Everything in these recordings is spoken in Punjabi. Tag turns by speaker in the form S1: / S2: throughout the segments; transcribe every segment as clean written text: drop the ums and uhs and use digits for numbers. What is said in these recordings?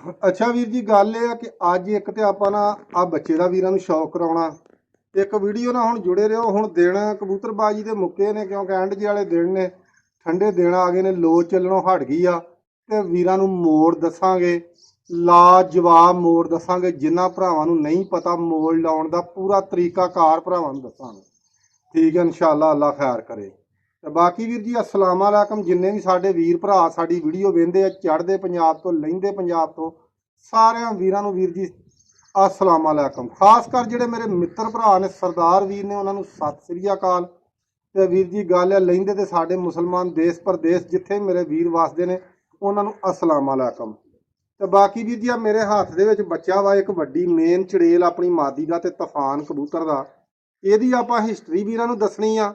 S1: ਅੱਛਾ ਵੀਰ ਜੀ, ਗੱਲ ਇਹ ਆ ਕਿ ਅੱਜ ਇੱਕ ਤੇ ਆਪਾਂ ਨਾ ਆ ਬੱਚੇ ਦਾ ਵੀਰਾਂ ਨੂੰ ਸ਼ੌਕ ਕਰਾਉਣਾ। ਇੱਕ ਵੀਡੀਓ ਨਾਲ ਹੁਣ ਜੁੜੇ ਰਹੋ। ਹੁਣ ਦਿਨ ਕਬੂਤਰਬਾਜੀ ਦੇ ਮੁੱਕੇ ਨੇ, ਕਿਉਂਕਿ ਐਂਡ ਜੀ ਵਾਲੇ ਦਿਨ ਨੇ, ਠੰਡੇ ਦਿਨ ਆ ਗਏ ਨੇ, ਲੋ ਚੱਲਣੋਂ ਹਟ ਗਈ ਆ। ਤੇ ਵੀਰਾਂ ਨੂੰ ਮੋੜ ਦੱਸਾਂਗੇ, ਲਾਜਵਾਬ ਮੋੜ ਦੱਸਾਂਗੇ। ਜਿਨ੍ਹਾਂ ਭਰਾਵਾਂ ਨੂੰ ਨਹੀਂ ਪਤਾ ਮੋੜ ਲਾਉਣ ਦਾ ਪੂਰਾ ਤਰੀਕਾਕਾਰ ਭਰਾਵਾਂ ਨੂੰ ਦੱਸਾਂਗੇ। ਠੀਕ ਹੈ, ਇਨਸ਼ਾਅੱਲਾ ਅੱਲਾ ਖੈਰ ਕਰੇ। ਤੇ ਬਾਕੀ ਵੀਰ ਜੀ ਅਸਲਾਮ ਵਾਲੇਕਮ। ਜਿੰਨੇ ਵੀ ਸਾਡੇ ਵੀਰ ਭਰਾ ਸਾਡੀ ਵੀਡੀਓ ਵੇਖਦੇ ਆ, ਚੜ੍ਹਦੇ ਪੰਜਾਬ ਤੋਂ, ਲਹਿੰਦੇ ਪੰਜਾਬ ਤੋਂ, ਸਾਰਿਆਂ ਵੀਰਾਂ ਨੂੰ ਵੀਰ ਜੀ ਅਸਲਾਮ ਵਾਲੇਕਮ। ਖਾਸ ਕਰ ਜਿਹੜੇ ਮੇਰੇ ਮਿੱਤਰ ਭਰਾ ਨੇ, ਸਰਦਾਰ ਵੀਰ ਨੇ, ਉਹਨਾਂ ਨੂੰ ਸਤਿ ਸ੍ਰੀ ਅਕਾਲ। ਤੇ ਵੀਰ ਜੀ ਗੱਲ ਹੈ ਲਹਿੰਦੇ ਤੇ ਸਾਡੇ ਮੁਸਲਮਾਨ ਦੇਸ਼ ਪ੍ਰਦੇਸ਼ ਜਿੱਥੇ ਮੇਰੇ ਵੀਰ ਵਸਦੇ ਨੇ, ਉਹਨਾਂ ਨੂੰ ਅਸਲਾਮ ਵਾਲੇਕਮ। ਤੇ ਬਾਕੀ ਵੀਰ ਜੀ ਆ ਮੇਰੇ ਹੱਥ ਦੇ ਵਿੱਚ ਬੱਚਾ ਵਾ ਇੱਕ ਵੱਡੀ ਮੇਨ ਚੜੇਲ ਆਪਣੀ ਮਾਦੀ ਦਾ ਤੇ ਤੂਫਾਨ ਕਬੂਤਰ ਦਾ। ਇਹਦੀ ਆਪਾਂ ਹਿਸਟਰੀ ਵੀਰਾਂ ਨੂੰ ਦੱਸਣੀ ਆ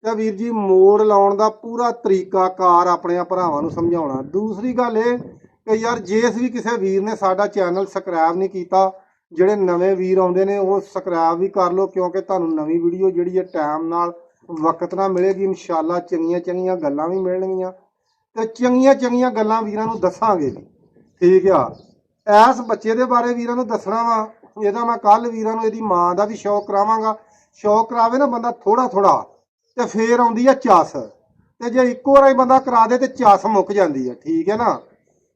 S1: ਤੇ ਵੀਰ ਜੀ ਮੋੜ ਲਾਉਣ ਦਾ ਪੂਰਾ ਤਰੀਕਾਕਾਰ ਆਪਣੇ ਭਰਾਵਾਂ ਨੂੰ ਸਮਝਾਉਣਾ। ਦੂਸਰੀ ਗੱਲ ਇਹ ਕਿ ਯਾਰ ਜਿਸ ਵੀ ਕਿਸੇ ਵੀਰ ਨੇ ਸਾਡਾ ਚੈਨਲ ਸਬਸਕ੍ਰਾਈਬ ਨਹੀਂ ਕੀਤਾ, ਜਿਹੜੇ ਨਵੇਂ ਵੀਰ ਆਉਂਦੇ ਨੇ ਉਹ ਸਬਸਕ੍ਰਾਈਬ ਵੀ ਕਰ ਲਓ, ਕਿਉਂਕਿ ਤੁਹਾਨੂੰ ਨਵੀਂ ਵੀਡੀਓ ਜਿਹੜੀ ਹੈ ਟਾਈਮ ਨਾਲ ਵਕਤ ਨਾਲ ਮਿਲੇਗੀ। ਇਨਸ਼ਾਅੱਲਾ ਚੰਗੀਆਂ ਚੰਗੀਆਂ ਗੱਲਾਂ ਵੀ ਮਿਲਣਗੀਆਂ ਤੇ ਚੰਗੀਆਂ ਚੰਗੀਆਂ ਗੱਲਾਂ ਵੀਰਾਂ ਨੂੰ ਦੱਸਾਂਗੇ ਜੀ। ਠੀਕ ਆ, ਇਸ ਬੱਚੇ ਦੇ ਬਾਰੇ ਵੀਰਾਂ ਨੂੰ ਦੱਸਣਾ ਵਾ। ਇਹਦਾ ਮੈਂ ਕੱਲ ਵੀਰਾਂ ਨੂੰ ਇਹਦੀ ਮਾਂ ਦਾ ਵੀ ਸ਼ੌਕ ਕਰਾਵਾਂਗਾ। ਸ਼ੌਕ ਕਰਾਵੇ ਨਾ ਬੰਦਾ ਥੋੜਾ ਥੋੜਾ ਤੇ ਫੇਰ ਆਉਂਦੀ ਆ ਚਸ, ਤੇ ਜੇ ਇੱਕੋ ਵਾਰੀ ਬੰਦਾ ਕਰਾ ਦੇ ਤੇ ਚਸ ਮੁੱਕ ਜਾਂਦੀ ਹੈ। ਠੀਕ ਹੈ ਨਾ,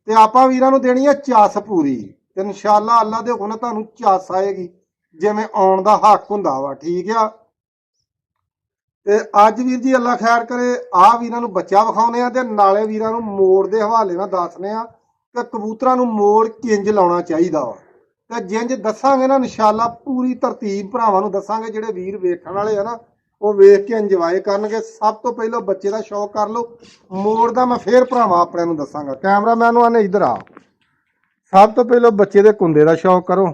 S1: ਤੇ ਆਪਾਂ ਵੀਰਾਂ ਨੂੰ ਦੇਣੀ ਆ ਚਸ ਪੂਰੀ, ਤੇ ਇਨਸ਼ਾਅੱਲਾ ਅੱਲਾ ਦੇ ਹੁਕਮ ਨਾਲ ਤੁਹਾਨੂੰ ਚਸ ਆਏਗੀ ਜਿਵੇਂ ਆਉਣ ਦਾ ਹੱਕ ਹੁੰਦਾ ਵਾ। ਠੀਕ ਆ, ਤੇ ਅੱਜ ਵੀਰ ਜੀ ਅੱਲਾ ਖੈਰ ਕਰੇ, ਆਹ ਵੀਰਾਂ ਨੂੰ ਬੱਚਾ ਵਿਖਾਉਨੇ ਆ ਤੇ ਨਾਲੇ ਵੀਰਾਂ ਨੂੰ ਮੋੜ ਦੇ ਹਵਾਲੇ ਨਾਲ ਦੱਸਨੇ ਆ ਕਿ ਕਬੂਤਰਾਂ ਨੂੰ ਮੋੜ ਕਿੰਜ ਲਾਉਣਾ ਚਾਹੀਦਾ ਵਾ। ਤੇ ਜਿੰਜ ਦੱਸਾਂਗੇ ਨਾ ਇਨਸ਼ਾਅੱਲਾ ਪੂਰੀ ਤਰਤੀਬ ਭਰਾਵਾਂ ਨੂੰ ਦੱਸਾਂਗੇ। ਜਿਹੜੇ ਵੀਰ ਵੇਖਣ ਵਾਲੇ ਆ ਨਾ ਉਹ ਵੇਖ ਕੇ ਇੰਜੋਏ ਕਰਨਗੇ। ਸਭ ਤੋਂ ਪਹਿਲਾਂ ਬੱਚੇ ਦਾ ਸ਼ੌਕ ਕਰ ਲਓ, ਮੋੜ ਦਾ ਮੈਂ ਫੇਰ ਭਰਾਵਾਂ ਆਪਣਿਆਂ ਨੂੰ ਦੱਸਾਂਗਾ। ਕੈਮਰਾਮੈਨ ਨੂੰ ਆਨੇ ਇੱਧਰ ਆ। ਸਭ ਤੋਂ ਪਹਿਲਾਂ ਬੱਚੇ ਦੇ ਕੁੰਦੇ ਦਾ ਸ਼ੌਕ ਕਰੋ।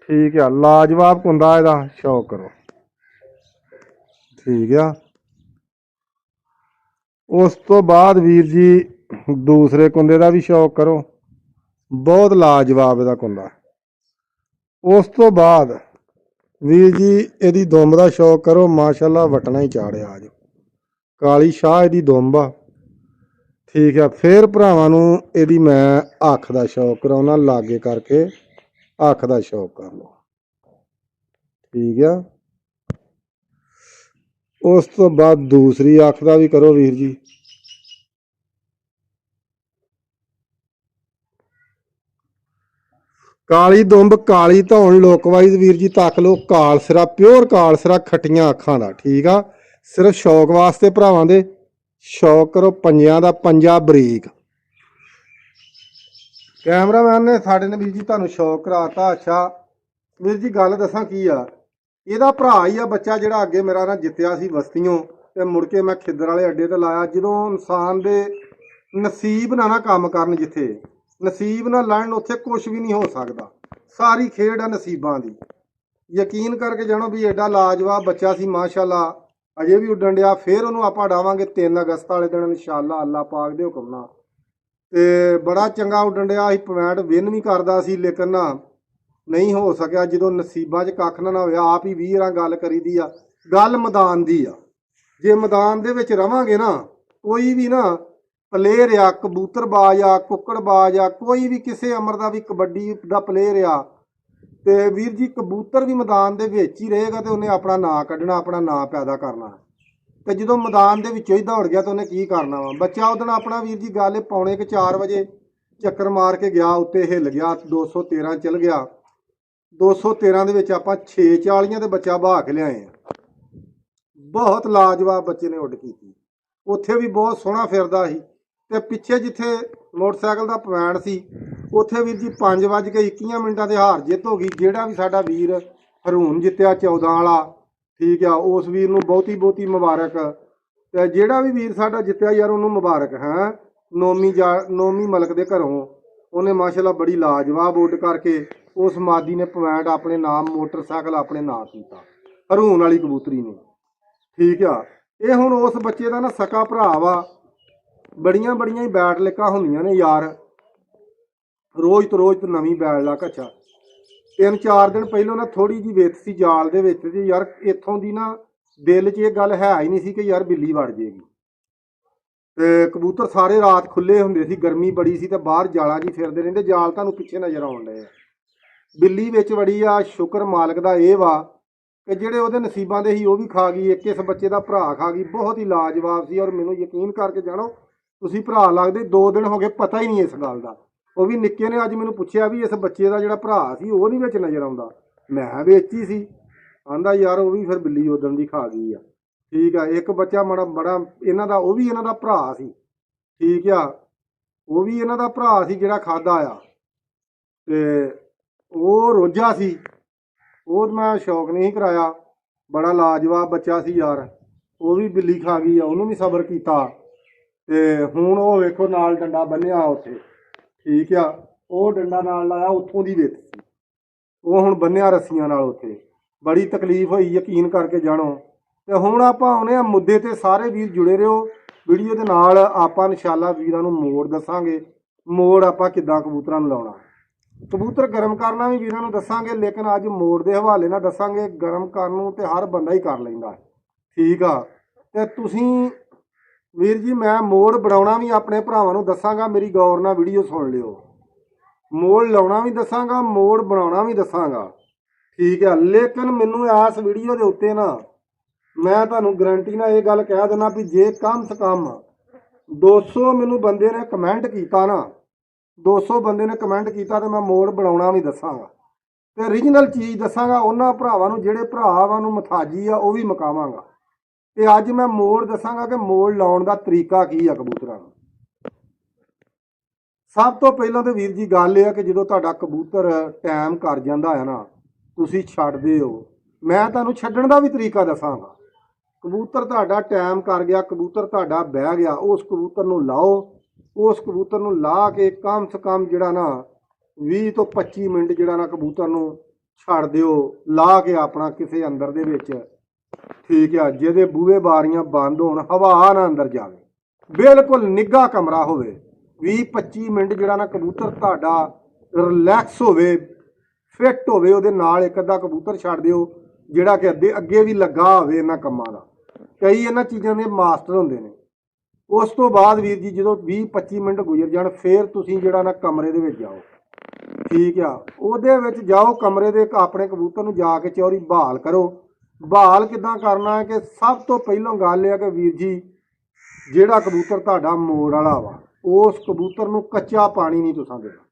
S1: ਠੀਕ ਆ, ਲਾਜਵਾਬ ਕੁੰਦਾ ਇਹਦਾ ਸ਼ੌਕ ਕਰੋ। ਠੀਕ ਆ, ਉਸ ਤੋਂ ਬਾਅਦ ਵੀਰ ਜੀ ਦੂਸਰੇ ਕੁੰਦੇ ਦਾ ਵੀ ਸ਼ੌਕ ਕਰੋ, ਬਹੁਤ ਲਾਜਵਾਬ ਇਹਦਾ ਕੁੰਦਾ। ਉਸ ਤੋਂ ਬਾਅਦ ਵੀਰ ਜੀ ਇਹਦੀ ਦੁੰਬ ਦਾ ਸ਼ੌਕ ਕਰੋ, ਮਾਸ਼ਾਅੱਲਾ ਵਟਣਾ ਹੀ ਚਾੜਿਆ ਅੱਜ। ਕਾਲੀ ਸ਼ਾਹ ਇਹਦੀ ਦੁੰਬ ਆ। ਠੀਕ ਆ, ਫਿਰ ਭਰਾਵਾਂ ਨੂੰ ਇਹਦੀ ਮੈਂ ਅੱਖ ਦਾ ਸ਼ੌਕ ਕਰਾਉਣਾ, ਲਾਗੇ ਕਰਕੇ ਅੱਖ ਦਾ ਸ਼ੌਕ ਕਰ ਲਓ। ਠੀਕ ਆ, ਉਸ ਤੋਂ ਬਾਅਦ ਦੂਸਰੀ ਅੱਖ ਦਾ ਵੀ ਕਰੋ ਵੀਰ ਜੀ। ਕਾਲੀ ਦੁੰਬ, ਕਾਲੀ ਧੌਣ ਲੋਕਵਾਈਜ਼ ਵੀਰ ਜੀ ਤੱਕ ਲਓ। ਕਾਲ ਸਿਰਾ, ਪਿਓਰ ਕਾਲ ਸਿਰਾ, ਖੱਟੀਆਂ ਅੱਖਾਂ ਦਾ। ਠੀਕ ਆ, ਸਿਰਫ ਸ਼ੌਕ ਵਾਸਤੇ ਭਰਾਵਾਂ ਦੇ ਸ਼ੌਕ ਕਰੋ। ਪੰਜਾਂ ਦਾ ਪੰਜਾ ਬਰੀਕ। ਕੈਮਰਾਮੈਨ ਨੇ ਸਾਡੇ ਨੇ ਵੀਰ ਜੀ ਤੁਹਾਨੂੰ ਸ਼ੌਕ ਕਰਾਤਾ। ਅੱਛਾ ਵੀਰ ਜੀ ਗੱਲ ਦੱਸਾਂ ਕੀ ਆ, ਇਹਦਾ ਭਰਾ ਹੀ ਆ ਬੱਚਾ ਜਿਹੜਾ ਅੱਗੇ ਮੇਰਾ ਨਾ ਜਿੱਤਿਆ ਸੀ ਵਸਤੀਓਂ, ਤੇ ਮੁੜ ਕੇ ਮੈਂ ਖਿੱਦਰ ਵਾਲੇ ਅੱਡੇ ਤੇ ਲਾਇਆ। ਜਦੋਂ ਇਨਸਾਨ ਦੇ ਨਸੀਬ ਨਾ ਕੰਮ ਕਰਨ, ਜਿੱਥੇ ਨਸੀਬ ਨਾ ਲੜਨ, ਉੱਥੇ ਕੁਝ ਵੀ ਨਹੀਂ ਹੋ ਸਕਦਾ। ਸਾਰੀ ਖੇਡ ਆ ਨਸੀਬਾਂ ਦੀ। ਯਕੀਨ ਕਰਕੇ ਜਾਣੋ ਵੀ ਐਡਾ ਲਾਜਵਾਬ ਬੱਚਾ ਸੀ ਮਾਸ਼ਾਅੱਲਾ, ਅਜੇ ਵੀ ਉੱਡਣ ਡਿਆ। ਫਿਰ ਉਹਨੂੰ ਆਪਾਂ ਡਾਵਾਂਗੇ 3 ਅਗਸਤ ਵਾਲੇ ਦਿਨ ਇਨਸ਼ਾਅੱਲਾ ਅੱਲਾ ਪਾਕ ਦੇ ਹੁਕਮ ਨਾਲ। ਤੇ ਬੜਾ ਚੰਗਾ ਉੱਡਣ ਡਿਆ ਸੀ, ਪੁਆਇੰਟ ਵਿਨ ਵੀ ਕਰਦਾ ਸੀ, ਲੇਕਿਨ ਨਾ ਨਹੀਂ ਹੋ ਸਕਿਆ। ਜਦੋਂ ਨਸੀਬਾਂ 'ਚ ਕੱਖ ਨਾ ਹੋਇਆ, ਆਪ ਹੀ 20 ਵਾਰ ਗੱਲ ਕਰੀਦੀ ਆ। ਗੱਲ ਮੈਦਾਨ ਦੀ ਆ। ਜੇ ਮੈਦਾਨ ਦੇ ਵਿੱਚ ਰਵਾਂਗੇ ਨਾ, ਕੋਈ ਵੀ ਨਾ ਪਲੇਅਰ ਆ, ਕਬੂਤਰਬਾਜ਼ ਆ, ਕੁੱਕੜਬਾਜ਼ ਆ, ਕੋਈ ਵੀ ਕਿਸੇ ਅਮਰ ਦਾ ਵੀ, ਕਬੱਡੀ ਦਾ ਪਲੇਅਰ ਆ, ਤੇ ਵੀਰ ਜੀ ਕਬੂਤਰ ਵੀ ਮੈਦਾਨ ਦੇ ਵਿੱਚ ਹੀ ਰਹੇਗਾ ਤੇ ਉਹਨੇ ਆਪਣਾ ਨਾਂ ਕੱਢਣਾ, ਆਪਣਾ ਨਾਂ ਪੈਦਾ ਕਰਨਾ। ਤੇ ਜਦੋਂ ਮੈਦਾਨ ਦੇ ਵਿੱਚੋਂ ਹੀ ਦੌੜ ਗਿਆ ਤਾਂ ਉਹਨੇ ਕੀ ਕਰਨਾ ਵਾ। ਬੱਚਾ ਉਹਦਣ ਆਪਣਾ ਵੀਰ ਜੀ ਗੱਲ 3:45 ਵਜੇ ਚੱਕਰ ਮਾਰ ਕੇ ਗਿਆ, ਉੱਤੇ ਹਿੱਲ ਗਿਆ, 213 ਚਲ ਗਿਆ। 213 ਦੇ ਵਿੱਚ ਆਪਾਂ 6:40 ਤੇ ਬੱਚਾ ਬਹਾ ਕੇ ਲਿਆਏ ਆ। ਬਹੁਤ ਲਾਜਵਾਬ ਬੱਚੇ ਨੇ ਉੱਡ ਕੀਤੀ। ਉੱਥੇ ਵੀ ਬਹੁਤ ਸੋਹਣਾ ਫਿਰਦਾ ਸੀ। ਤੇ ਪਿੱਛੇ ਜਿੱਥੇ ਮੋਟਰਸਾਈਕਲ ਦਾ ਪੁਆਇੰਟ ਸੀ, ਉੱਥੇ ਵੀਰ ਜੀ 5:21 ਦੇ ਹਾਰ ਜਿੱਤ ਹੋ ਗਈ। ਜਿਹੜਾ ਵੀ ਸਾਡਾ ਵੀਰ ਹਰੂਨ ਜਿੱਤਿਆ 14 ਵਾਲਾ, ਠੀਕ ਆ, ਉਸ ਵੀਰ ਨੂੰ ਬਹੁਤੀ ਬਹੁਤੀ ਮੁਬਾਰਕ। ਤੇ ਜਿਹੜਾ ਵੀ ਵੀਰ ਸਾਡਾ ਜਿੱਤਿਆ ਯਾਰ ਉਹਨੂੰ ਮੁਬਾਰਕ ਹੈ। ਨੋਮੀ ਮਲਕ ਦੇ ਘਰੋਂ ਉਹਨੇ ਮਾਸ਼ਾਅੱਲਾ ਬੜੀ ਲਾਜਵਾਬ ਉੱਡ ਕਰਕੇ ਉਸ ਮਾਦੀ ਨੇ ਪੁਆਇੰਟ ਆਪਣੇ ਨਾਮ, ਮੋਟਰਸਾਈਕਲ ਆਪਣੇ ਨਾਂ ਕੀਤਾ, ਹਰੂਨ ਵਾਲੀ ਕਬੂਤਰੀ ਨੇ। ਠੀਕ ਆ, ਇਹ ਹੁਣ ਉਸ ਬੱਚੇ ਦਾ ਨਾ ਸਕਾ ਭਰਾ ਵਾ। ਬੜੀਆਂ ਬੜੀਆਂ ਹੀ ਬੈਟ ਲਿਕਾਂ ਹੁੰਦੀਆਂ ਨੇ ਯਾਰ, ਰੋਜ਼ ਤੋਂ ਰੋਜ਼ ਨਵੀਂ ਬੈਟ ਲੱਕ। ਅੱਛਾ 3-4 ਦਿਨ ਪਹਿਲਾਂ ਨਾ ਥੋੜੀ ਜਿਹੀ ਵਿੱਥ ਸੀ ਜਾਲ ਦੇ ਵਿੱਚ, ਤੇ ਯਾਰ ਇੱਥੋਂ ਦੀ ਨਾ ਦਿਲ 'ਚ ਇਹ ਗੱਲ ਹੈ ਹੀ ਨਹੀਂ ਸੀ ਕਿ ਯਾਰ ਬਿੱਲੀ ਵੜ ਜਾਏਗੀ। ਤੇ ਕਬੂਤਰ ਸਾਰੇ ਰਾਤ ਖੁੱਲੇ ਹੁੰਦੇ ਸੀ, ਗਰਮੀ ਬੜੀ ਸੀ ਤੇ ਬਾਹਰ ਜਾਲਾਂ ਜੀ ਫਿਰਦੇ ਰਹਿੰਦੇ। ਜਾਲ ਤੁਹਾਨੂੰ ਪਿੱਛੇ ਨਜ਼ਰ ਆਉਣ ਡਏ ਆ। ਬਿੱਲੀ ਵਿੱਚ ਵੜੀ ਆ। ਸ਼ੁਕਰ ਮਾਲਕ ਦਾ ਇਹ ਵਾ ਕਿ ਜਿਹੜੇ ਉਹਦੇ ਨਸੀਬਾਂ ਦੇ ਸੀ ਉਹ ਵੀ ਖਾ ਗਈ। ਇੱਕ ਇਸ ਬੱਚੇ ਦਾ ਭਰਾ ਖਾ ਗਈ। ਬਹੁਤ ਹੀ ਲਾਜਵਾਬ ਸੀ। ਔਰ ਮੈਨੂੰ ਯਕੀਨ ਕਰਕੇ ਜਾਣੋ, ਤੁਸੀਂ ਭਰਾ ਲੱਗਦੇ 2 ਦਿਨ ਹੋ ਗਏ, ਪਤਾ ਹੀ ਨਹੀਂ ਇਸ ਗੱਲ ਦਾ। ਉਹ ਵੀ ਨਿੱਕੇ ਨੇ ਅੱਜ ਮੈਨੂੰ ਪੁੱਛਿਆ ਵੀ ਇਸ ਬੱਚੇ ਦਾ ਜਿਹੜਾ ਭਰਾ ਸੀ ਉਹ ਨਹੀਂ ਵਿੱਚ ਨਜ਼ਰ ਆਉਂਦਾ। ਮੈਂ ਵਿੱਚ ਹੀ ਸੀ। ਆਂਦਾ ਯਾਰ ਉਹ ਵੀ ਫਿਰ ਬਿੱਲੀ ਉਦਣ ਦੀ ਖਾ ਗਈ ਆ। ਠੀਕ ਆ। ਇੱਕ ਬੱਚਾ ਬੜਾ ਇਹਨਾਂ ਦਾ, ਉਹ ਵੀ ਇਹਨਾਂ ਦਾ ਭਰਾ ਸੀ। ਠੀਕ ਆ। ਉਹ ਵੀ ਇਹਨਾਂ ਦਾ ਭਰਾ ਸੀ ਜਿਹੜਾ ਖਾਦਾ ਆ। ਤੇ ਉਹ ਰੋਜਾ ਸੀ। ਉਹ ਮੈਂ ਸ਼ੌਕ ਨਹੀਂ ਕਰਾਇਆ। ਬੜਾ ਲਾਜਵਾਬ ਬੱਚਾ ਸੀ ਯਾਰ। ਉਹ ਵੀ ਬਿੱਲੀ ਖਾ ਗਈ ਆ, ਉਹਨੂੰ ਵੀ ਸਬਰ ਕੀਤਾ। ਤੇ ਹੁਣ ਉਹ ਵੇਖੋ ਨਾਲ ਡੰਡਾ ਬੰਨਿਆ ਉੱਥੇ। ਠੀਕ ਆ। ਉਹ ਡੰਡਾ ਨਾਲ ਲਾਇਆ, ਉੱਥੋਂ ਦੀ ਵਿੱਥ ਸੀ ਉਹ, ਹੁਣ ਬੰਨਿਆ ਰੱਸੀਆਂ ਨਾਲ ਉੱਥੇ। ਬੜੀ ਤਕਲੀਫ ਹੋਈ, ਯਕੀਨ ਕਰਕੇ ਜਾਣੋ। ਤੇ ਹੁਣ ਆਪਾਂ ਆਉਨੇ ਆ ਮੁੱਦੇ ਤੇ। ਸਾਰੇ ਵੀਰ ਜੁੜੇ ਰਹੋ ਵੀਡੀਓ ਦੇ ਨਾਲ। ਆਪਾਂ ਇਨਸ਼ਾਅੱਲਾ ਵੀਰਾਂ ਨੂੰ ਮੋੜ ਦੱਸਾਂਗੇ। ਮੋੜ ਆਪਾਂ ਕਿੱਦਾਂ ਕਬੂਤਰਾਂ ਨੂੰ ਲਾਉਣਾ। ਕਬੂਤਰ ਗਰਮ ਕਰਨਾ ਵੀ ਵੀਰਾਂ ਨੂੰ ਦੱਸਾਂਗੇ, ਲੇਕਿਨ ਅੱਜ ਮੋੜ ਦੇ ਹਵਾਲੇ ਨਾਲ ਦੱਸਾਂਗੇ। ਗਰਮ ਕਰਨ ਨੂੰ ਤੇ ਹਰ ਬੰਦਾ ਹੀ ਕਰ ਲੈਂਦਾ। ਠੀਕ ਆ। ਤੇ ਤੁਸੀਂ ਵੀਰ ਜੀ, ਮੈਂ ਮੋੜ ਬਣਾਉਣਾ ਵੀ ਆਪਣੇ ਭਰਾਵਾਂ ਨੂੰ ਦੱਸਾਂਗਾ। ਮੇਰੀ ਗੌਰ ਨਾਲ ਵੀਡੀਓ ਸੁਣ ਲਿਓ। ਮੋੜ ਲਾਉਣਾ ਵੀ ਦੱਸਾਂਗਾ, ਮੋੜ ਬਣਾਉਣਾ ਵੀ ਦੱਸਾਂਗਾ। ਠੀਕ ਆ। ਲੇਕਿਨ ਮੈਨੂੰ ਇਸ ਵੀਡੀਓ ਦੇ ਉੱਤੇ ਨਾ, ਮੈਂ ਤੁਹਾਨੂੰ ਗਰੰਟੀ ਨਾਲ ਇਹ ਗੱਲ ਕਹਿ ਦਿੰਦਾ ਵੀ ਜੇ ਕਮ ਸੇ ਕਮ 200 ਮੈਨੂੰ ਬੰਦੇ ਨੇ ਕਮੈਂਟ ਕੀਤਾ ਨਾ, 200 ਬੰਦੇ ਨੇ ਕਮੈਂਟ ਕੀਤਾ, ਤੇ ਮੈਂ ਮੋੜ ਬਣਾਉਣਾ ਵੀ ਦੱਸਾਂਗਾ। ਤੇ ਓਰੀਜਨਲ ਚੀਜ਼ ਦੱਸਾਂਗਾ। ਉਹਨਾਂ ਭਰਾਵਾਂ ਨੂੰ ਜਿਹੜੇ ਭਰਾਵਾਂ ਨੂੰ ਮਥਾਜੀ ਆ ਉਹ ਵੀ ਮਕਾਵਾਂਗਾ। ਤੇ ਅੱਜ ਮੈਂ ਮੋੜ ਦੱਸਾਂਗਾ ਕਿ ਮੋੜ ਲਾਉਣ ਦਾ ਤਰੀਕਾ ਕੀ ਆ ਕਬੂਤਰਾਂ ਨੂੰ। ਸਭ ਤੋਂ ਪਹਿਲਾਂ ਤਾਂ ਵੀਰ ਜੀ ਗੱਲ ਇਹ ਆ ਕਿ ਜਦੋਂ ਤੁਹਾਡਾ ਕਬੂਤਰ ਟਾਈਮ ਕਰ ਜਾਂਦਾ ਹੈ ਨਾ, ਤੁਸੀਂ ਛੱਡਦੇ ਹੋ। ਮੈਂ ਤੁਹਾਨੂੰ ਛੱਡਣ ਦਾ ਵੀ ਤਰੀਕਾ ਦੱਸਾਂਗਾ। ਕਬੂਤਰ ਤੁਹਾਡਾ ਟਾਈਮ ਕਰ ਗਿਆ, ਕਬੂਤਰ ਤੁਹਾਡਾ ਬਹਿ ਗਿਆ, ਉਸ ਕਬੂਤਰ ਨੂੰ ਲਾਓ। ਉਸ ਕਬੂਤਰ ਨੂੰ ਲਾ ਕੇ ਕਮ ਸੇ ਕਮ ਜਿਹੜਾ ਨਾ 20 ਤੋਂ 25 ਮਿੰਟ ਜਿਹੜਾ ਨਾ ਕਬੂਤਰ ਨੂੰ ਛੱਡ ਦਿਓ, ਲਾ ਕੇ ਆਪਣਾ ਕਿਸੇ ਅੰਦਰ ਦੇ ਵਿੱਚ। ਠੀਕ ਆ। ਜਿਹਦੇ ਬੂਹੇ ਬਾਰੀਆਂ ਬੰਦ ਹੋਣ, ਹਵਾ ਨਾ ਅੰਦਰ ਜਾਵੇ, ਬਿਲਕੁਲ ਨਿੱਘਾ ਕਮਰਾ ਹੋਵੇ। 20-25 ਮਿੰਟ ਜਿਹੜਾ ਨਾ ਕਬੂਤਰ ਤੁਹਾਡਾ ਰਿਲੈਕਸ ਹੋਵੇ, ਫਿੱਟ ਹੋਵੇ। ਉਹਦੇ ਨਾਲ ਇੱਕ ਅੱਧਾ ਕਬੂਤਰ ਛੱਡ ਦਿਓ ਜਿਹੜਾ ਕਿ ਅੱਗੇ ਵੀ ਲੱਗਾ ਹੋਵੇ ਇਹਨਾਂ ਕੰਮਾਂ ਦਾ। ਕਈ ਇਹਨਾਂ ਚੀਜ਼ਾਂ ਦੇ ਮਾਸਟਰ ਹੁੰਦੇ ਨੇ। ਉਸ ਤੋਂ ਬਾਅਦ ਵੀਰ ਜੀ ਜਦੋਂ 20-25 ਮਿੰਟ ਗੁਜ਼ਰ ਜਾਣ, ਫਿਰ ਤੁਸੀਂ ਜਿਹੜਾ ਨਾ ਕਮਰੇ ਦੇ ਵਿੱਚ ਜਾਓ। ਠੀਕ ਆ। ਉਹਦੇ ਵਿੱਚ ਜਾਓ ਕਮਰੇ ਦੇ, ਆਪਣੇ ਕਬੂਤਰ ਨੂੰ ਜਾ ਕੇ ਚੌਰੀ ਬਹਾਲ ਕਰੋ। ਬਹਾਲ ਕਿੱਦਾਂ ਕਰਨਾ ਹੈ ਕਿ ਸਭ ਤੋਂ ਪਹਿਲਾਂ ਗੱਲ ਇਹ ਆ ਕਿ ਵੀਰ ਜੀ, ਜਿਹੜਾ ਕਬੂਤਰ ਤੁਹਾਡਾ ਮੋੜ ਵਾਲਾ ਵਾ, ਉਸ ਕਬੂਤਰ ਨੂੰ ਕੱਚਾ ਪਾਣੀ ਨਹੀਂ ਤੁਸੀਂ ਦੇਣਾ।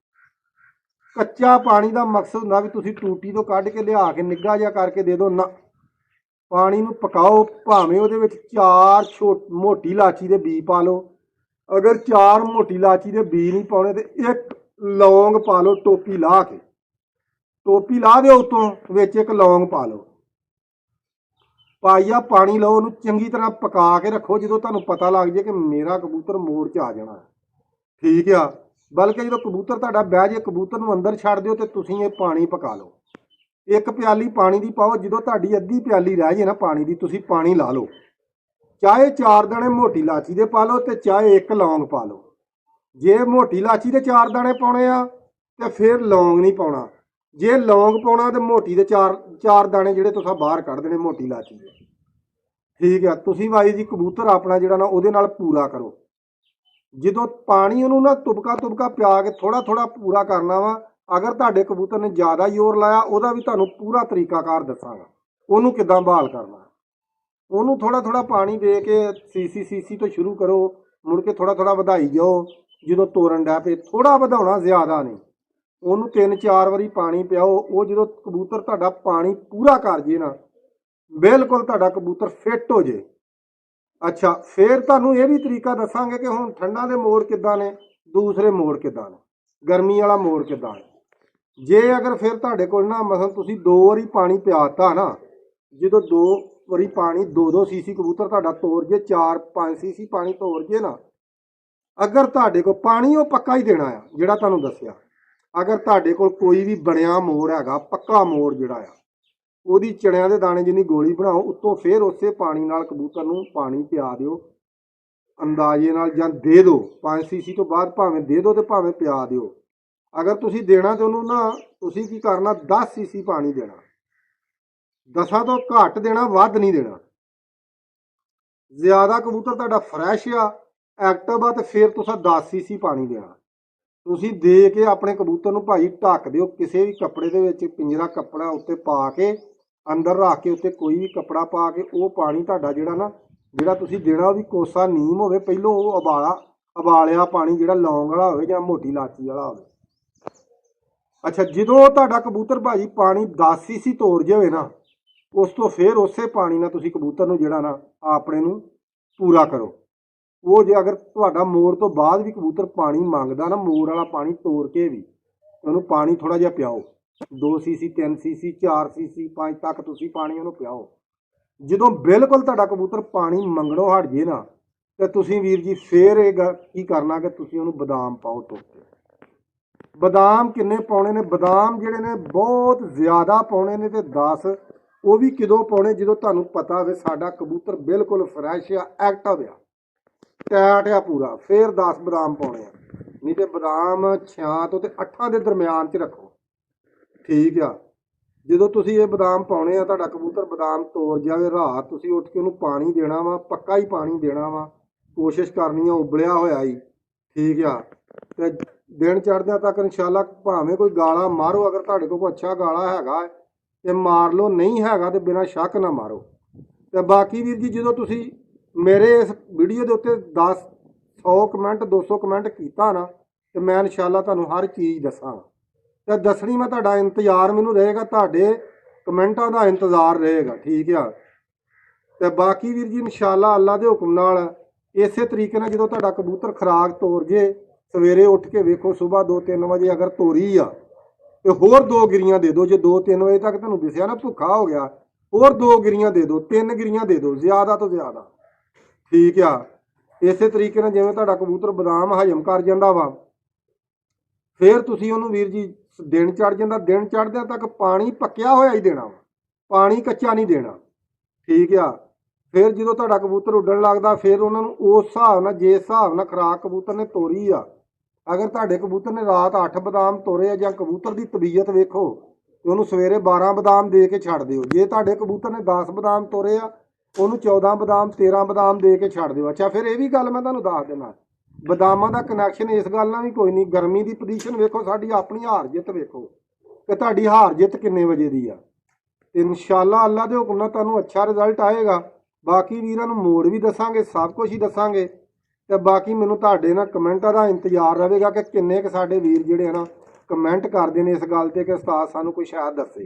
S1: ਕੱਚਾ ਪਾਣੀ ਦਾ ਮਕਸਦ ਹੁੰਦਾ ਵੀ ਤੁਸੀਂ ਟੂਟੀ ਤੋਂ ਕੱਢ ਕੇ ਲਿਆ ਕੇ ਨਿੱਘਾ ਜਿਹਾ ਕਰਕੇ ਦੇ ਦਿਓ ਨਾ। ਪਾਣੀ ਨੂੰ ਪਕਾਓ। ਭਾਵੇਂ ਉਹਦੇ ਵਿੱਚ 4 ਮੋਟੀ ਇਲਾਚੀ ਦੇ ਬੀ ਪਾ ਲਓ। ਅਗਰ 4 ਮੋਟੀ ਇਲਾਚੀ ਦੇ ਬੀ ਨਹੀਂ ਪਾਉਣੇ ਤੇ 1 ਲੌਂਗ ਪਾ ਲਓ। ਟੋਪੀ ਲਾ ਕੇ, ਟੋਪੀ ਲਾ ਦਿਓ ਉੱਤੋਂ, ਵਿੱਚ 1 ਲੌਂਗ ਪਾ ਲਓ। ਪਾਈਆ ਪਾਣੀ ਲਓ, ਉਹਨੂੰ ਚੰਗੀ ਤਰ੍ਹਾਂ ਪਕਾ ਕੇ ਰੱਖੋ। ਜਦੋਂ ਤੁਹਾਨੂੰ ਪਤਾ ਲੱਗ ਜੇ ਕਿ ਮੇਰਾ ਕਬੂਤਰ ਮੋੜ 'ਚ ਆ ਜਾਣਾ। ਠੀਕ ਆ। ਬਲਕਿ ਜਦੋਂ ਕਬੂਤਰ ਤੁਹਾਡਾ ਬਹਿ ਜੇ, ਕਬੂਤਰ ਨੂੰ ਅੰਦਰ ਛੱਡ ਦਿਓ ਤੇ ਤੁਸੀਂ ਇਹ ਪਾਣੀ ਪਕਾ ਲਓ। 1 ਪਿਆਲੀ ਪਾਣੀ ਦੀ ਪਾਓ। ਜਦੋਂ ਤੁਹਾਡੀ ਅੱਧੀ ਪਿਆਲੀ ਰਹਿ ਜੇ ਨਾ ਪਾਣੀ ਦੀ, ਤੁਸੀਂ ਪਾਣੀ ਲਾ ਲਓ। ਚਾਹੇ 4 ਦਾਣੇ ਮੋਟੀ ਇਲਾਚੀ ਦੇ ਪਾ ਲਓ ਤੇ ਚਾਹੇ 1 ਲੌਂਗ ਪਾ ਲਓ। ਜੇ ਮੋਟੀ ਇਲਾਚੀ ਦੇ 4 ਦਾਣੇ ਪਾਉਣੇ ਆ ਤੇ ਫਿਰ ਲੌਂਗ ਨਹੀਂ ਪਾਉਣਾ। ਜੇ ਲੌਂਗ ਪਾਉਣਾ ਤੇ ਮੋਟੀ ਦੇ 4 ਦਾਣੇ ਜਿਹੜੇ ਤੁਸੀਂ ਬਾਹਰ ਕੱਢ ਦੇਣੇ ਮੋਟੀ ਇਲਾਚੀ ਦੇ। ਠੀਕ ਆ। ਤੁਸੀਂ ਬਾਈ ਜੀ ਕਬੂਤਰ ਆਪਣਾ ਜਿਹੜਾ ਨਾ ਉਹਦੇ ਨਾਲ ਪੂਰਾ ਕਰੋ। ਜਦੋਂ ਪਾਣੀ ਉਹਨੂੰ ਨਾ ਤੁਬਕਾ ਪਿਆ ਕੇ ਥੋੜਾ ਥੋੜਾ ਪੂਰਾ ਕਰਨਾ ਵਾ। ਅਗਰ ਤੁਹਾਡੇ ਕਬੂਤਰ ਨੇ ਜ਼ਿਆਦਾ ਜ਼ੋਰ ਲਾਇਆ, ਉਹਦਾ ਵੀ ਤੁਹਾਨੂੰ ਪੂਰਾ ਤਰੀਕਾਕਾਰ ਦੱਸਾਂਗਾ ਉਹਨੂੰ ਕਿੱਦਾਂ ਬਹਾਲ ਕਰਨਾ। ਉਹਨੂੰ ਥੋੜਾ ਥੋੜਾ ਪਾਣੀ ਦੇ ਕੇ ਸੀਸੀ ਤੋਂ ਸ਼ੁਰੂ ਕਰੋ, ਮੁੜ ਕੇ ਥੋੜਾ ਥੋੜਾ ਵਧਾਈ ਜਾਓ। ਜਦੋਂ ਤੋਰਨ ਡੈ ਪਏ, ਥੋੜਾ ਵਧਾਉਣਾ, ਜ਼ਿਆਦਾ ਨਹੀਂ। ਉਹਨੂੰ 3-4 ਵਾਰੀ ਪਾਣੀ ਪਿਆਓ। ਉਹ ਜਦੋਂ ਕਬੂਤਰ ਤੁਹਾਡਾ ਪਾਣੀ ਪੂਰਾ ਕਰ ਜੇ ਨਾ, ਬਿਲਕੁਲ ਤੁਹਾਡਾ ਕਬੂਤਰ ਫਿੱਟ ਹੋ ਜੇ। ਅੱਛਾ, ਫਿਰ ਤੁਹਾਨੂੰ ਇਹ ਵੀ ਤਰੀਕਾ ਦੱਸਾਂਗੇ ਕਿ ਹੁਣ ਠੰਡਾਂ ਦੇ ਮੋੜ ਕਿੱਦਾਂ ਨੇ, ਦੂਸਰੇ ਮੋੜ ਕਿੱਦਾਂ ਨੇ, ਗਰਮੀ ਵਾਲਾ ਮੋੜ ਕਿੱਦਾਂ ਹੈ। ਜੇ ਅਗਰ ਫਿਰ ਤੁਹਾਡੇ ਕੋਲ ਨਾ ਮਸਲ ਤੁਸੀਂ 2 ਵਾਰੀ ਪਾਣੀ ਪਿਆਤਾ ਨਾ, ਜਦੋਂ 2 ਵਾਰੀ ਪਾਣੀ 2-2 ਸੀਸੀ ਕਬੂਤਰ ਤੁਹਾਡਾ ਤੋਰ ਜੇ, 4-5 ਸੀਸੀ ਪਾਣੀ ਤੋਰ ਜੇ ਨਾ, ਅਗਰ ਤੁਹਾਡੇ ਕੋਲ ਪਾਣੀ ਉਹ ਪੱਕਾ ਹੀ ਦੇਣਾ ਆ ਜਿਹੜਾ ਤੁਹਾਨੂੰ ਦੱਸਿਆ। ਅਗਰ ਤੁਹਾਡੇ ਕੋਲ ਕੋਈ ਵੀ ਬਣਿਆ ਮੋੜ ਹੈਗਾ, ਪੱਕਾ ਮੋੜ ਜਿਹੜਾ ਆ, ਉਹਦੀ ਚਣਿਆਂ ਦੇ ਦਾਣੇ ਜਿੰਨੀ ਗੋਲੀ ਬਣਾਓ, ਉੱਤੋਂ ਫਿਰ ਉਸੇ ਪਾਣੀ ਨਾਲ ਕਬੂਤਰ ਨੂੰ ਪਾਣੀ ਪਿਆ ਦਿਓ ਅੰਦਾਜ਼ੇ ਨਾਲ, ਜਾਂ ਦੇ ਦਿਓ 5 ਸੀਸੀ ਤੋਂ ਬਾਅਦ, ਭਾਵੇਂ ਦੇ ਦਿਓ ਤੇ ਭਾਵੇਂ ਪਿਆ ਦਿਓ। ਅਗਰ ਤੁਸੀਂ ਦੇਣਾ ਤੇ ਉਹਨੂੰ ਨਾ, ਤੁਸੀਂ ਕੀ ਕਰਨਾ, 10 ਸੀਸੀ ਪਾਣੀ ਦੇਣਾ। 10 ਤੋਂ ਘੱਟ ਦੇਣਾ, ਵੱਧ ਨਹੀਂ ਦੇਣਾ। ਜ਼ਿਆਦਾ ਕਬੂਤਰ ਤੁਹਾਡਾ ਫਰੈਸ਼ ਆ ਐਕਟਿਵ ਆ ਤੇ ਫਿਰ ਤੁਸੀਂ 10 ਸੀਸੀ ਪਾਣੀ ਦੇਣਾ। ਤੁਸੀਂ ਦੇ ਕੇ ਆਪਣੇ ਕਬੂਤਰ ਨੂੰ ਭਾਈ ਢੱਕ ਦਿਓ ਕਿਸੇ ਵੀ ਕੱਪੜੇ ਦੇ ਵਿੱਚ, ਪਿੰਜਰਾ ਕੱਪੜਾ ਉੱਤੇ ਪਾ ਕੇ ਅੰਦਰ ਰੱਖ ਕੇ ਉੱਤੇ ਕੋਈ ਵੀ ਕੱਪੜਾ ਪਾ ਕੇ ਉਹ ਪਾਣੀ ਤੁਹਾਡਾ ਜਿਹੜਾ ਨਾ ਜਿਹੜਾ ਤੁਸੀਂ ਦੇਣਾ ਉਹਦੀ ਕੋਸਾ ਨੀਮ ਹੋਵੇ, ਪਹਿਲੋਂ ਉਹ ਉਬਾਲਿਆ ਪਾਣੀ ਜਿਹੜਾ ਲੌਂਗ ਵਾਲਾ ਹੋਵੇ ਜਾਂ ਮੋਟੀ ਇਲਾਚੀ ਵਾਲਾ ਹੋਵੇ। ਅੱਛਾ, ਜਦੋਂ ਤੁਹਾਡਾ ਕਬੂਤਰ ਭਾਜੀ ਪਾਣੀ 10 ਸੀਸੀ ਤੋੜ ਜਾਵੇ ਨਾ, ਉਸ ਤੋਂ ਫਿਰ ਉਸੇ ਪਾਣੀ ਨਾਲ ਤੁਸੀਂ ਕਬੂਤਰ ਨੂੰ ਜਿਹੜਾ ਨਾ ਆਪਣੇ ਨੂੰ ਪੂਰਾ ਕਰੋ। ਉਹ ਜੇ ਅਗਰ ਤੁਹਾਡਾ ਮੋੜ ਤੋਂ ਬਾਅਦ ਵੀ ਕਬੂਤਰ ਪਾਣੀ ਮੰਗਦਾ ਨਾ, ਮੋੜ ਵਾਲਾ ਪਾਣੀ ਤੋੜ ਕੇ ਵੀ ਉਹਨੂੰ ਪਾਣੀ ਥੋੜਾ ਜਿਹਾ ਪਿਆਓ, 2 ਸੀਸੀ 3 ਸੀਸੀ 4 ਸੀਸੀ 5 ਤੱਕ ਤੁਸੀਂ ਪਾਣੀ ਉਹਨੂੰ ਪਿਆਓ। ਜਦੋਂ ਬਿਲਕੁਲ ਤੁਹਾਡਾ ਕਬੂਤਰ ਪਾਣੀ ਮੰਗਣੋਂ ਹਟ ਜੇ ਨਾ, ਤੇ ਤੁਸੀਂ ਵੀਰ ਜੀ ਫੇਰ ਇਹ ਕੀ ਕਰਨਾ ਕਿ ਤੁਸੀਂ ਉਹਨੂੰ ਬਦਾਮ ਪਾਓ ਟੋਕ ਕੇ। ਬਦਾਮ ਕਿੰਨੇ ਪਾਉਣੇ ਨੇ? ਬਦਾਮ ਜਿਹੜੇ ਨੇ ਬਹੁਤ ਜ਼ਿਆਦਾ ਪਾਉਣੇ ਨੇ, ਤੇ 10 ਉਹ ਵੀ ਕਿਦੋਂ ਪਾਉਣੇ? ਜਦੋਂ ਤੁਹਾਨੂੰ ਪਤਾ ਹੋਵੇ ਸਾਡਾ ਕਬੂਤਰ ਬਿਲਕੁਲ ਫਰੈਸ਼ ਆ, ਐਕਟਿਵ ਆ, ਟੈਟ ਆ ਪੂਰਾ, ਫੇਰ 10 ਬਦਾਮ ਪਾਉਣੇ ਆ। ਨਹੀਂ ਤੇ ਬਦਾਮ 6 ਤੋਂ ਤੇ 8 ਦੇ ਦਰਮਿਆਨ 'ਚ ਰੱਖੋ, ਠੀਕ ਆ। ਜਦੋਂ ਤੁਸੀਂ ਇਹ ਬਦਾਮ ਪਾਉਣੇ ਆ, ਤੁਹਾਡਾ ਕਬੂਤਰ ਬਦਾਮ ਤੋੜ ਜਾਵੇ, ਰਾਤ ਤੁਸੀਂ ਉੱਠ ਕੇ ਉਹਨੂੰ ਪਾਣੀ ਦੇਣਾ ਵਾ, ਪੱਕਾ ਹੀ ਪਾਣੀ ਦੇਣਾ ਵਾ, ਕੋਸ਼ਿਸ਼ ਕਰਨੀ ਆ ਉਬਲਿਆ ਹੋਇਆ ਹੀ, ਠੀਕ ਆ। ਤੇ ਦਿਨ ਚੜ੍ਹਦਿਆਂ ਤੱਕ ਇਨਸ਼ਾਅੱਲਾ ਭਾਵੇਂ ਕੋਈ ਗਾਲਾ ਮਾਰੋ, ਅਗਰ ਤੁਹਾਡੇ ਕੋਲ ਕੋਈ ਅੱਛਾ ਗਾਲਾ ਹੈਗਾ ਤੇ ਮਾਰ ਲਓ, ਨਹੀਂ ਹੈਗਾ ਤੇ ਬਿਨਾਂ ਸ਼ੱਕ ਨਾ ਮਾਰੋ। ਤੇ ਬਾਕੀ ਵੀਰ ਜੀ, ਜਦੋਂ ਤੁਸੀਂ ਮੇਰੇ ਇਸ ਵੀਡੀਓ ਦੇ ਉੱਤੇ 100 ਕਮੈਂਟ 200 ਕਮੈਂਟ ਕੀਤਾ ਨਾ, ਤੇ ਮੈਂ ਇਨਸ਼ਾਅੱਲਾ ਤੁਹਾਨੂੰ ਹਰ ਚੀਜ਼ ਦੱਸਾਂਗਾ। ਤੇ ਦੱਸਣੀ ਮੈਂ ਤੁਹਾਡਾ ਇੰਤਜ਼ਾਰ ਮੈਨੂੰ ਰਹੇਗਾ, ਤੁਹਾਡੇ ਕਮੈਂਟਾਂ ਦਾ ਇੰਤਜ਼ਾਰ ਰਹੇਗਾ, ਠੀਕ ਆ। ਤੇ ਬਾਕੀ ਵੀਰ ਜੀ ਇਨਸ਼ਾਅੱਲਾ ਅੱਲਾ ਦੇ ਹੁਕਮ ਨਾਲ ਇਸੇ ਤਰੀਕੇ ਨਾਲ ਜਦੋਂ ਤੁਹਾਡਾ ਕਬੂਤਰ ਖੁਰਾਕ ਤੋਰ ਜੇ, ਸਵੇਰੇ ਉੱਠ ਕੇ ਵੇਖੋ ਸੁਬਾਹ 2-3 ਵਜੇ ਅਗਰ ਤੋਰੀ ਆ ਤੇ ਹੋਰ 2 ਗਿਰੀਆਂ ਦੇ ਦਿਓ। ਜੇ 2-3 ਵਜੇ ਤੱਕ ਤੁਹਾਨੂੰ ਦਿਸਿਆ ਨਾ ਭੁੱਖਾ ਹੋ ਗਿਆ, ਹੋਰ 2 ਗਿਰੀਆਂ ਦੇ ਦਿਓ, 3 ਗਿਰੀਆਂ ਦੇ ਦਿਓ, ਜ਼ਿਆਦਾ ਤੋਂ ਜ਼ਿਆਦਾ, ਠੀਕ ਆ। ਇਸੇ ਤਰੀਕੇ ਨਾਲ ਜਿਵੇਂ ਤੁਹਾਡਾ ਕਬੂਤਰ ਬਦਾਮ ਹਜਮ ਕਰ ਜਾਂਦਾ ਵਾ, ਫਿਰ ਤੁਸੀਂ ਉਹਨੂੰ ਵੀਰ ਜੀ ਦਿਨ ਚੜ ਜਾਂਦਾ, ਦਿਨ ਚੜ੍ਹਦਿਆਂ ਤੱਕ ਪਾਣੀ ਪੱਕਿਆ ਹੋਇਆ ਹੀ ਦੇਣਾ ਵਾ, ਪਾਣੀ ਕੱਚਾ ਨਹੀਂ ਦੇਣਾ, ਠੀਕ ਆ। ਫਿਰ ਜਦੋਂ ਤੁਹਾਡਾ ਕਬੂਤਰ ਉੱਡਣ ਲੱਗਦਾ, ਫਿਰ ਉਹਨਾਂ ਨੂੰ ਉਸ ਹਿਸਾਬ ਨਾਲ, ਜਿਸ ਹਿਸਾਬ ਨਾਲ ਖੁਰਾਕ ਕਬੂਤਰ ਨੇ ਤੋਰੀ ਆ, ਅਗਰ ਤੁਹਾਡੇ ਕਬੂਤਰ ਨੇ ਰਾਤ 8 ਬਦਾਮ ਤੋਰੇ ਆ, ਜਾਂ ਕਬੂਤਰ ਦੀ ਤਬੀਅਤ ਵੇਖੋ, ਤੇ ਉਹਨੂੰ ਸਵੇਰੇ 12 ਬਦਾਮ ਦੇ ਕੇ ਛੱਡ ਦਿਓ। ਜੇ ਤੁਹਾਡੇ ਕਬੂਤਰ ਨੇ 10 ਬਦਾਮ ਤੋਰੇ ਆ, ਉਹਨੂੰ 14 ਬਦਾਮ 13 ਬਦਾਮ ਦੇ ਕੇ ਛੱਡ ਦਿਓ। ਅੱਛਾ, ਫਿਰ ਇਹ ਵੀ ਗੱਲ ਮੈਂ ਤੁਹਾਨੂੰ ਦੱਸ ਦੇਣਾ, ਬਦਾਮਾਂ ਦਾ ਕਨੈਕਸ਼ਨ ਇਸ ਗੱਲ ਨਾਲ ਵੀ ਕੋਈ ਨਹੀਂ। ਗਰਮੀ ਦੀ ਪੋਜੀਸ਼ਨ ਵੇਖੋ, ਸਾਡੀ ਆਪਣੀ ਹਾਰ ਜਿੱਤ ਵੇਖੋ ਕਿ ਤੁਹਾਡੀ ਹਾਰ ਜਿੱਤ ਕਿੰਨੇ ਵਜੇ ਦੀ ਆ, ਤੇ ਇਨਸ਼ਾਅੱਲਾ ਅੱਲਾ ਦੇ ਹੁਕਮ ਨਾਲ ਤੁਹਾਨੂੰ ਅੱਛਾ ਰਿਜ਼ਲਟ ਆਏਗਾ। ਬਾਕੀ ਵੀਰਾਂ ਨੂੰ ਮੋੜ ਵੀ ਦੱਸਾਂਗੇ, ਸਭ ਕੁਝ ਹੀ ਦੱਸਾਂਗੇ। ਤੇ ਬਾਕੀ ਮੈਨੂੰ ਤੁਹਾਡੇ ਨਾਲ ਕਮੈਂਟਾਂ ਦਾ ਇੰਤਜ਼ਾਰ ਰਹੇਗਾ ਕਿ ਕਿੰਨੇ ਕੁ ਸਾਡੇ ਵੀਰ ਜਿਹੜੇ ਆ ਨਾ ਕਮੈਂਟ ਕਰਦੇ ਨੇ ਇਸ ਗੱਲ ਤੇ ਕਿ ਉਸਤਾਦ ਸਾਨੂੰ ਕੋਈ ਸ਼ਾਇਦ ਦੱਸੇ।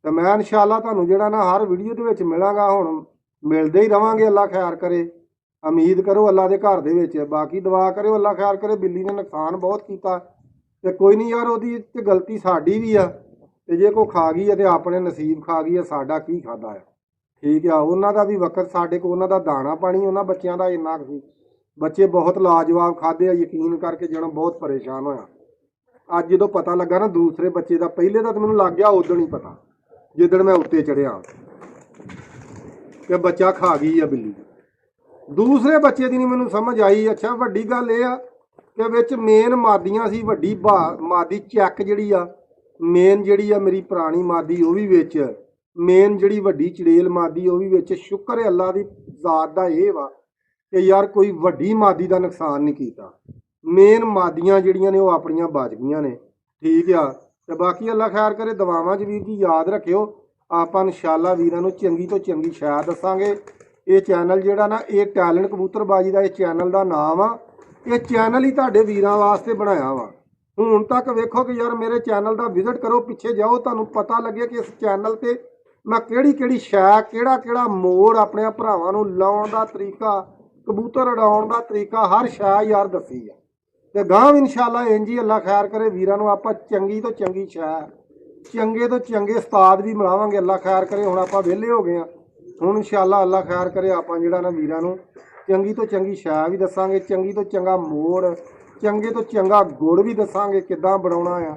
S1: ਤੇ ਮੈਂ ਇਨਸ਼ਾਅੱਲਾ ਤੁਹਾਨੂੰ ਜਿਹੜਾ ਨਾ ਹਰ ਵੀਡੀਓ ਦੇ ਵਿੱਚ ਮਿਲਾਂਗਾ, ਹੁਣ ਮਿਲਦੇ ਹੀ ਰਵਾਂਗੇ। ਅੱਲਾ ਖੈਰ ਕਰੇ, ਉਮੀਦ ਕਰੋ ਅੱਲਾ ਦੇ ਘਰ ਦੇ ਵਿੱਚ। ਬਾਕੀ ਦੁਆ ਕਰਿਓ ਅੱਲਾ ਖੈਰ ਕਰੇ। ਬਿੱਲੀ ਨੇ ਨੁਕਸਾਨ ਬਹੁਤ ਕੀਤਾ, ਤੇ ਕੋਈ ਨਹੀਂ ਯਾਰ, ਉਹਦੀ ਤੇ ਗਲਤੀ ਸਾਡੀ ਵੀ ਆ, ਤੇ ਜੇ ਕੋਈ ਖਾ ਗਈ ਹੈ ਤੇ ਆਪਣੇ ਨਸੀਬ ਖਾ ਗਈ ਹੈ, ਸਾਡਾ ਕੀ ਖਾਦਾ ਆ, ਠੀਕ ਆ। ਉਹਨਾਂ ਦਾ ਵੀ ਵਕਤ ਸਾਡੇ ਕੋਲ, ਉਹਨਾਂ ਦਾ ਦਾਣਾ ਪਾਣੀ ਉਹਨਾਂ ਬੱਚਿਆਂ ਦਾ ਇੰਨਾ ਕੁ ਸੀ। ਬੱਚੇ ਬਹੁਤ ਲਾਜਵਾਬ ਖਾਦੇ ਆ, ਯਕੀਨ ਕਰਕੇ ਜਿਹੜਾ ਬਹੁਤ ਪਰੇਸ਼ਾਨ ਹੋਇਆ। ਅੱਜ ਜਦੋਂ ਪਤਾ ਲੱਗਾ ਨਾ ਦੂਸਰੇ ਬੱਚੇ ਦਾ, ਪਹਿਲੇ ਦਾ ਤਾਂ ਮੈਨੂੰ ਲੱਗ ਗਿਆ ਉਦੋਂ ਹੀ ਪਤਾ, ਜਿੱਦਣ ਮੈਂ ਉੱਤੇ ਚੜਿਆ ਕਿ ਬੱਚਾ ਖਾ ਗਈ ਆ ਬਿੱਲੀ। ਦੂਸਰੇ ਬੱਚੇ ਦੀ ਨਹੀਂ ਮੈਨੂੰ ਸਮਝ ਆਈ। ਅੱਛਾ, ਵੱਡੀ ਗੱਲ ਇਹ ਆ ਕਿ ਵਿੱਚ ਮੇਨ ਮਾਦੀਆਂ ਸੀ, ਵੱਡੀ ਮਾਦੀ ਚੈੱਕ ਜਿਹੜੀ ਆ, ਮੇਨ ਜਿਹੜੀ ਆ ਮੇਰੀ ਪੁਰਾਣੀ ਮਾਦੀ, ਉਹ ਵੀ ਵਿੱਚ, ਮੇਨ ਜਿਹੜੀ ਵੱਡੀ ਚੜੇਲ ਮਾਦੀ ਉਹ ਵੀ ਵਿੱਚ। ਸ਼ੁਕਰ ਹੈ ਅੱਲਾ ਦੀ ਜ਼ਾਤ ਦਾ ਇਹ ਵਾ ਕਿ ਯਾਰ ਕੋਈ ਵੱਡੀ ਮਾਦੀ ਦਾ ਨੁਕਸਾਨ ਨਹੀਂ ਕੀਤਾ। ਮੇਨ ਮਾਦੀਆਂ ਜਿਹੜੀਆਂ ਨੇ ਉਹ ਆਪਣੀਆਂ ਬਚ ਗਈਆਂ ਨੇ, ਠੀਕ ਆ। ਤੇ ਬਾਕੀ ਅੱਲਾ ਖੈਰ ਕਰੇ। ਦੁਆਵਾਂ 'ਚ ਵੀਰ ਜੀ ਯਾਦ ਰੱਖਿਓ, ਆਪਾਂ ਇਨਸ਼ਾਅੱਲਾ ਵੀਰਾਂ ਨੂੰ ਚੰਗੀ ਤੋਂ ਚੰਗੀ ਸ਼ੈ ਦੱਸਾਂਗੇ। ਇਹ ਚੈਨਲ ਜਿਹੜਾ ਨਾ, ਇਹ ਟੈਲੈਂਟ ਕਬੂਤਰਬਾਜੀ ਦਾ ਇਹ ਚੈਨਲ ਦਾ ਨਾਮ ਆ। ਇਹ ਚੈਨਲ ਹੀ ਤੁਹਾਡੇ ਵੀਰਾਂ ਵਾਸਤੇ ਬਣਾਇਆ ਵਾ। ਹੁਣ ਤੱਕ ਵੇਖੋ ਕਿ ਯਾਰ ਮੇਰੇ ਚੈਨਲ ਦਾ ਵਿਜ਼ਿਟ ਕਰੋ, ਪਿੱਛੇ ਜਾਓ, ਤੁਹਾਨੂੰ ਪਤਾ ਲੱਗੇ ਕਿ ਇਸ ਚੈਨਲ ਤੇ ਮੈਂ ਕਿਹੜੀ ਸ਼ੈ, ਕਿਹੜਾ ਮੋੜ ਆਪਣੇ ਭਰਾਵਾਂ ਨੂੰ ਲਾਉਣ ਦਾ ਤਰੀਕਾ, ਕਬੂਤਰ ਉਡਾਉਣ ਦਾ ਤਰੀਕਾ, ਹਰ ਸ਼ੈ ਯਾਰ ਦੱਸੀ ਆ। ਤੇ ਗਾਂਹ ਵੀ ਇਨਸ਼ਾਅੱਲਾ ਇੰਝ ਹੀ ਅੱਲਾ ਖੈਰ ਕਰੇ ਵੀਰਾਂ ਨੂੰ ਆਪਾਂ ਚੰਗੀ ਤੋਂ ਚੰਗੀ ਸ਼ੈ, ਚੰਗੇ ਤੋਂ ਚੰਗੇ ਉਸਤਾਦ ਵੀ ਮਿਲਾਵਾਂਗੇ। ਅੱਲਾ ਖੈਰ ਕਰੇ। ਹੁਣ ਆਪਾਂ ਵਿਹਲੇ ਹੋ ਗਏ ਆ, ਹੁਣ ਇਨਸ਼ਾਅੱਲਾ ਅੱਲਾ ਖੈਰ ਕਰੇ ਆਪਾਂ ਜਿਹੜਾ ਨਾ ਵੀਰਾਂ ਨੂੰ ਚੰਗੀ ਤੋਂ ਚੰਗੀ ਸ਼ੈ ਵੀ ਦੱਸਾਂਗੇ, ਚੰਗੀ ਤੋਂ ਚੰਗਾ ਮੋੜ, ਚੰਗੇ ਤੋਂ ਚੰਗਾ ਗੁੜ ਵੀ ਦੱਸਾਂਗੇ ਕਿੱਦਾਂ ਬਣਾਉਣਾ ਆ,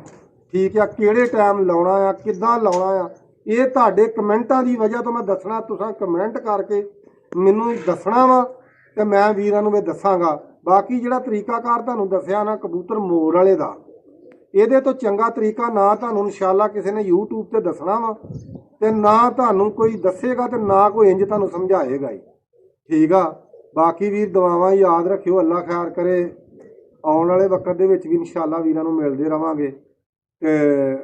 S1: ਠੀਕ ਆ, ਕਿਹੜੇ ਟਾਈਮ ਲਾਉਣਾ ਆ, ਕਿੱਦਾਂ ਲਾਉਣਾ ਆ। ਇਹ ਤੁਹਾਡੇ ਕਮੈਂਟਾਂ ਦੀ ਵਜ੍ਹਾ ਤੋਂ ਮੈਂ ਦੱਸਣਾ, ਤੁਸੀਂ ਕਮੈਂਟ ਕਰਕੇ ਮੈਨੂੰ ਦੱਸਣਾ ਵਾ ਤੇ ਮੈਂ ਵੀਰਾਂ ਨੂੰ ਵੀ ਦੱਸਾਂਗਾ। ਬਾਕੀ ਜਿਹੜਾ ਤਰੀਕਾਕਾਰ ਤੁਹਾਨੂੰ ਦੱਸਿਆ ਨਾ ਕਬੂਤਰ ਮੋੜ ਵਾਲੇ ਦਾ, ਇਹਦੇ ਤੋਂ ਚੰਗਾ ਤਰੀਕਾ ਨਾ ਤੁਹਾਨੂੰ ਇਨਸ਼ਾਅੱਲਾ ਕਿਸੇ ਨੇ YouTube ਤੇ ਦੱਸਣਾ ਵਾ, ਤੇ ਨਾ ਤੁਹਾਨੂੰ ਕੋਈ ਦੱਸੇਗਾ, ਤੇ ਨਾ ਕੋਈ ਇੰਜ ਤੁਹਾਨੂੰ ਸਮਝਾਏਗਾ ਹੀ, ਠੀਕ ਆ। ਬਾਕੀ ਵੀਰ ਦੁਆਵਾਂ ਯਾਦ ਰੱਖਿਓ, ਅੱਲਾ ਖੈਰ ਕਰੇ। ਆਉਣ ਵਾਲੇ ਵਕਤ ਦੇ ਵਿੱਚ ਵੀ ਇਨਸ਼ਾਅੱਲਾ ਵੀਰਾਂ ਨੂੰ ਮਿਲਦੇ ਰਵਾਂਗੇ ਤੇ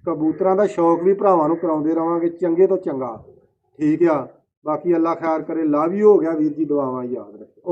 S1: ਕਬੂਤਰਾਂ ਦਾ ਸ਼ੌਕ ਵੀ ਭਰਾਵਾਂ ਨੂੰ ਕਰਾਉਂਦੇ ਰਵਾਂਗੇ, ਚੰਗੇ ਤੋਂ ਚੰਗਾ। ਠੀਕ ਆ, ਬਾਕੀ ਅੱਲਾ ਖੈਰ ਕਰੇ। ਲਵ ਯੂ ਹੋ ਗਿਆ ਵੀਰ ਜੀ, ਦੁਆਵਾਂ ਯਾਦ ਰੱਖਿਓ।